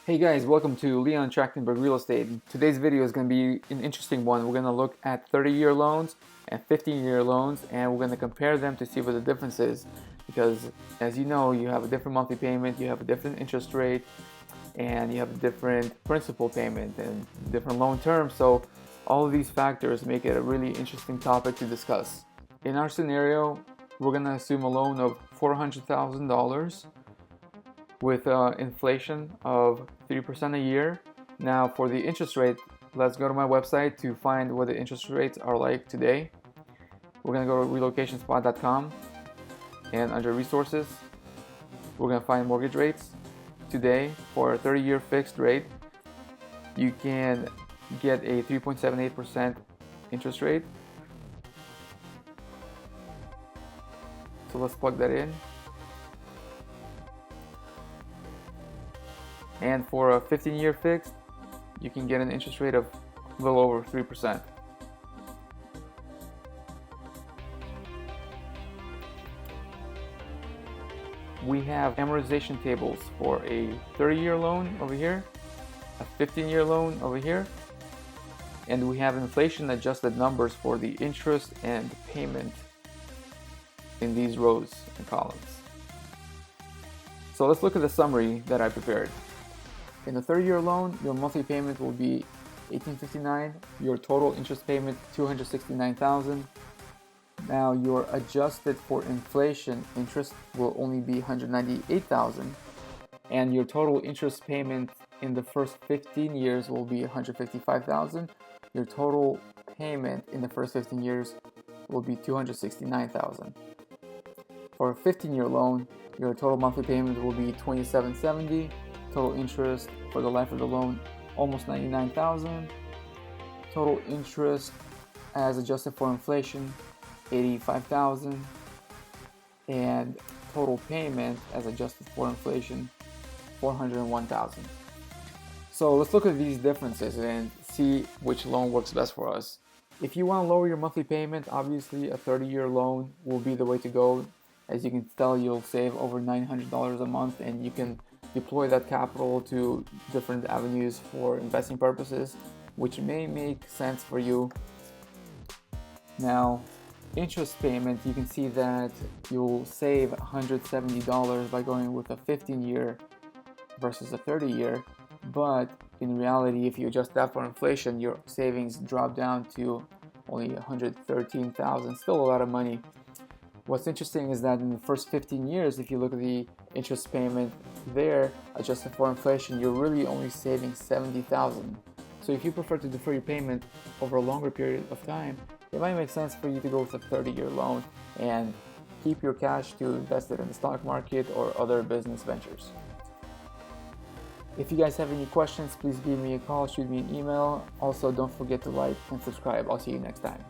Hey guys, welcome to Leon Trachtenberg Real Estate. Today's video is going to be an interesting one. We're going to look at 30-year loans and 15-year loans, and we're going to compare them to see what the difference is. Because as you know, you have a different monthly payment, you have a different interest rate, and you have a different principal payment and different loan terms. So all of these factors make it a really interesting topic to discuss. In our scenario, we're going to assume a loan of $400,000 with inflation of 3% a year. Now for the interest rate, let's go to my website to find what the interest rates are like today. We're going to go to relocationspot.com, and under resources, we're going to find mortgage rates. Today, for a 30-year fixed rate, you can get a 3.78% interest rate. So let's plug that in. And for a 15-year fixed, you can get an interest rate of a little over 3%. We have amortization tables for a 30-year loan over here, a 15-year loan over here, and we have inflation adjusted numbers for the interest and payment in these rows and columns. So let's look at the summary that I prepared. In a 30-year loan, your monthly payment will be $1,859. Your total interest payment $269,000. Now your adjusted for inflation interest will only be $198,000, and your total interest payment in the first 15 years will be $155,000. Your total payment in the first 15 years will be $269,000. For a 15-year loan, your total monthly payment will be $2,770. Total interest for the life of the loan, almost $99,000. Total interest as adjusted for inflation, $85,000. And total payment as adjusted for inflation, $401,000. So let's look at these differences and see which loan works best for us. If you want to lower your monthly payment, obviously a 30-year loan will be the way to go. As you can tell, you'll save over $900 a month, and you can deploy that capital to different avenues for investing purposes, which may make sense for you. Now, interest payment, you can see that you'll save $170 by going with a 15-year versus a 30-year, but in reality, if you adjust that for inflation, your savings drop down to only $113,000, still a lot of money. What's interesting is that in the first 15 years, if you look at the interest payment there, adjusted for inflation, you're really only saving $70,000. So if you prefer to defer your payment over a longer period of time, it might make sense for you to go with a 30-year loan and keep your cash to invest it in the stock market or other business ventures. If you guys have any questions, please give me a call, shoot me an email. Also, don't forget to like and subscribe. I'll see you next time.